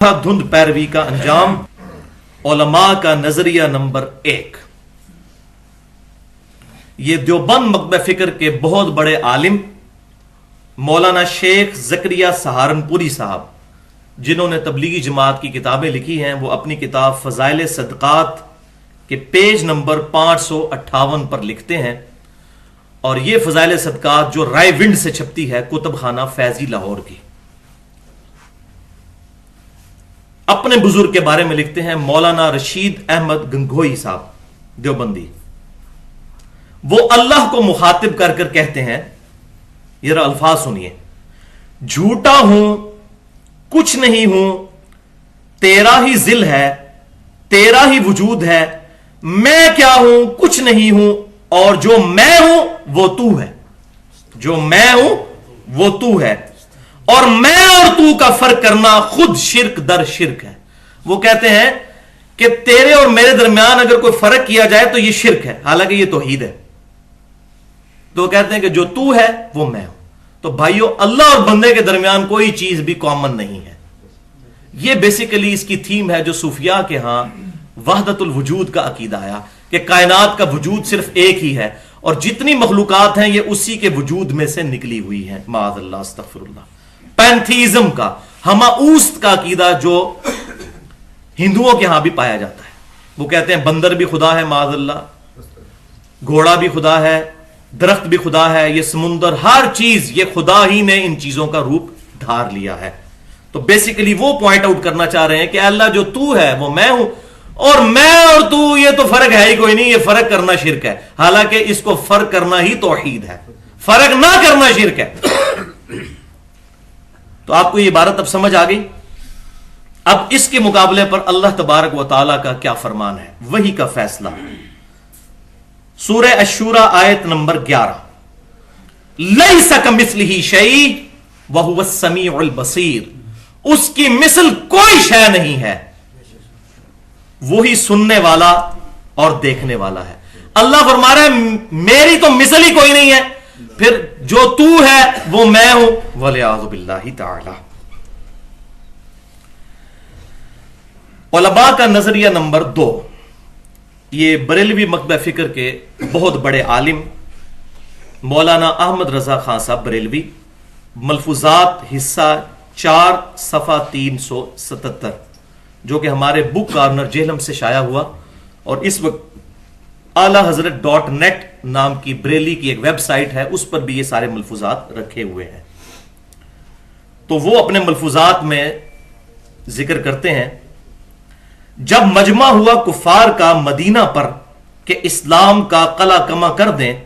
धुंध पैरवी का अंजाम, उलमा का नजरिया नंबर 1। ये देवबंद मकतब फिक्र के बहुत बड़े आलिम मौलाना शेख जकरिया सहारनपुरी साहब, जिन्होंने तबलीगी जमात की किताबें लिखी हैं, वो अपनी किताब फजाइल सदकात के पेज नंबर 558 पर लिखते हैं। और ये फजाइल सदकात जो राय विंड से छपती है, कुतुब खाना फैजी लाहौर की, अपने बुजुर्ग के बारे में लिखते हैं मौलाना रशीद अहमद गंगोई साहब देवबंदी। वो अल्लाह को मुखातिब कर कर कहते हैं, ये अल्फाज सुनिए, झूठा हूं, कुछ नहीं हूं, तेरा ही जिल है, तेरा ही वजूद है, मैं क्या हूं, कुछ नहीं हूं, और जो मैं हूं वो तू है, जो मैं हूं वो तू है, और मैं और तू का फर्क करना खुद शिरक दर शिरक है। वो कहते हैं कि तेरे और मेरे दरमियान अगर कोई फर्क किया जाए तो यह शिरक है, हालांकि यह तौहीद है। तो कहते हैं कि जो तू है वो मैं हूं। तो भाइयों, अल्लाह और बंदे के दरमियान कोई चीज भी कॉमन नहीं है। यह बेसिकली इसकी थीम है जो सूफिया के यहां वहदतुल वजूद का अकीदा आया कि कायनात का वजूद सिर्फ एक ही है और जितनी मखलूकात हैं ये उसी के वजूद में से निकली हुई हैं। माअज़ल्लाह, अस्तग़फिरुल्लाह। पैंथीज़म का, हमाऊस्त का अकीदा जो हिंदुओं के यहां भी पाया जाता है। वो कहते हैं बंदर भी खुदा है, माअज़ल्लाह, घोड़ा भी खुदा है, दरख्त भी खुदा है, ये समुंदर, हर चीज ये खुदा ही ने इन चीजों का रूप धार लिया है। तो बेसिकली वो पॉइंट आउट करना चाह रहे हैं कि अल्लाह जो तू है वो मैं हूं, और मैं और तू ये तो फर्क है ही कोई नहीं, ये फर्क करना शिरक है। हालांकि इसको फर्क करना ही तौहीद है, फर्क ना करना शिरक है। तो आपको ये इबारत अब समझ आ गई। अब इसके मुकाबले पर अल्लाह तबारक व तआला का क्या फरमान है, वही का फैसला। सूरह अश्शूरा आयत नंबर 11, लैसा कमिस्लिही शै व हुवस समीउल बसीर, उसकी मिसल कोई शय नहीं है, वही सुनने वाला और देखने वाला है। अल्लाह फरमा रहा है मेरी तो मिसल ही कोई नहीं है, फिर जो तू है वो मैं हूं, वलियाज़ु बिल्लाहि ताला। उलमा का नजरिया नंबर 2, ये बरेलवी मकतब फिक्र के बहुत बड़े आलिम मौलाना अहमद रजा खान साहब बरेलवी, मलफूजात हिस्सा 4 सफा 377, जो कि हमारे बुक कॉर्नर जेहलम से शाया हुआ, और इस वक्त आला हजरत .net नाम की बरेली की एक वेबसाइट है, उस पर भी ये सारे मलफूजात रखे हुए हैं। तो वो अपने मलफूजात में जिक्र करते हैं, जब मजमा हुआ कुफार का मदीना पर कि इस्लाम का कला कमा कर दें,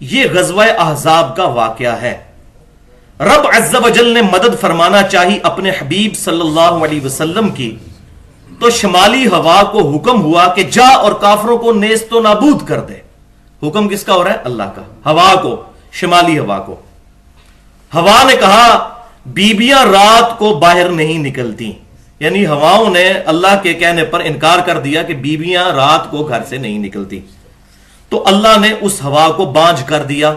यह गज़वा अहज़ाब का वाकया है। रब अज़्ज़ व जल ने मदद फरमाना चाहिए अपने हबीब सल्लल्लाहु अलैहि वसल्लम की, तो शमाली हवा को हुक्म हुआ कि जा और काफरों को नेस्तो नाबूद कर दे। हुक्म किसका हो रहा है? अल्लाह का। हवा को, शमाली हवा को। हवा ने कहा बीबियां रात को बाहर नहीं निकलती, यानी हवाओं ने अल्लाह के कहने पर इनकार कर दिया कि बीबियां रात को घर से नहीं निकलती। तो अल्लाह ने उस हवा को बांझ कर दिया।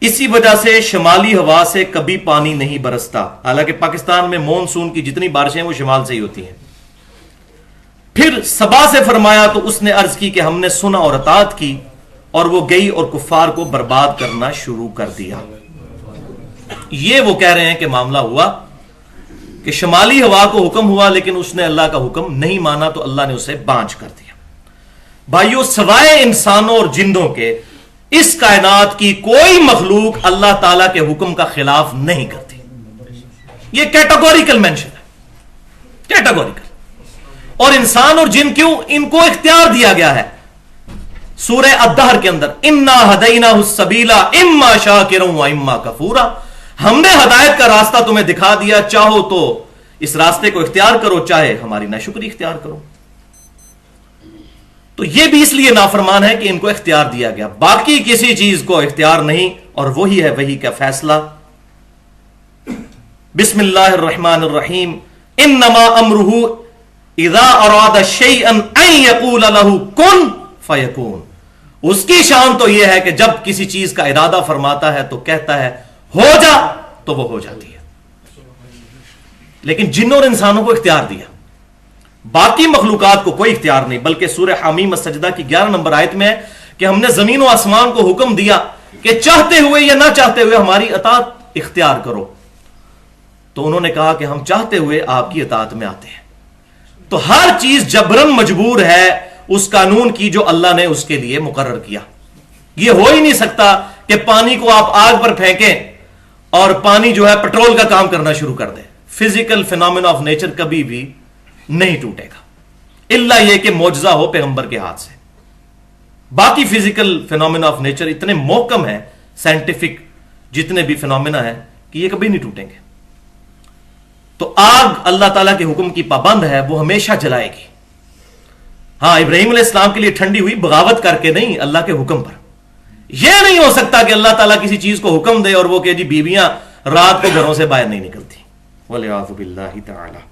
इसी वजह से शमाली हवा से कभी पानी नहीं बरसता, हालांकि पाकिस्तान में मॉनसून की जितनी बारिशें वो शिमाल से ही होती हैं। फिर सबा से फरमाया तो उसने अर्ज की कि हमने सुना और अतात की, और वो गई और कुफार को बर्बाद करना शुरू कर दिया। ये वो कह रहे हैं कि मामला हुआ कि शमाली हवा को हुक्म हुआ, लेकिन उसने अल्लाह का हुक्म नहीं माना, तो अल्लाह ने उसे बांझ कर दिया। भाइयों, सवाए इंसानों और जिंदों के इस कायनात की कोई मखलूक अल्लाह ताला के हुक्म का खिलाफ नहीं करती। यह कैटेगोरिकल मेंशन है, कैटेगोरिकल। और इंसान और जिन क्यों, इनको इख्तियार दिया गया है। सूरह अद्दहर के अंदर इन्ना हदैनाहु सबीला इम्मा शाकिरन व इम्मा कफूरा, हमने हदायत का रास्ता तुम्हें दिखा दिया, चाहो तो इस रास्ते को इख्तियार करो, चाहे हमारी नाशुक्री इख्तियार करो। तो यह भी इसलिए नाफरमान है कि इनको इख्तियार दिया गया, बाकी किसी चीज को इख्तियार नहीं, और वही है वही का फैसला। बिस्मिल्लाहिर्रहमानिर्रहीम, इन्नमा अमरुहु इज़ा अरादा शैअन अन यक़ूल लहू कुन फयकून। उसकी शान तो यह है कि जब किसी चीज का इरादा फरमाता है तो कहता है हो जा, तो वो हो जाती है। لیکن جنوں اور انسانوں کو اختیار دیا، باقی مخلوقات کو کوئی اختیار نہیں. بلکہ سورہ حمیم السجدہ کی 11 نمبر آیت میں ہے کہ ہم نے زمین و آسمان کو حکم دیا کہ چاہتے ہوئے یا نہ چاہتے ہوئے ہماری اطاعت اختیار کرو. تو انہوں نے کہا کہ ہم چاہتے ہوئے آپ کی اطاعت میں آتے ہیں. تو ہر چیز جبرن مجبور ہے اس قانون کی جو اللہ نے اس کے لیے مقرر کیا. یہ ہو ہی نہیں سکتا کہ پانی کو آپ آگ پر پھینکیں اور پانی جو ہے پٹرول کا کام کرنا شروع کر دے. فزیکل فینومینا آف نیچر کبھی بھی نہیں ٹوٹے گا الا یہ کہ معجزہ ہو پیغمبر کے ہاتھ سے. باقی فزیکل فینومینا آف نیچر اتنے محکم ہیں، سائنٹیفک جتنے بھی فینومینا ہیں، کہ یہ کبھی نہیں ٹوٹیں گے. تو آگ اللہ تعالیٰ کے حکم کی پابند ہے، وہ ہمیشہ جلائے گی. ہاں ابراہیم علیہ السلام کے لیے ٹھنڈی ہوئی بغاوت کر کے نہیں، اللہ کے حکم پر. یہ نہیں ہو سکتا کہ اللہ تعالیٰ کسی چیز کو حکم دے اور وہ کہ جی بیویاں رات کو گھروں سے باہر نہیں نکلتی. وَلِعَاذُ بِاللَّهِ تَعَالَى.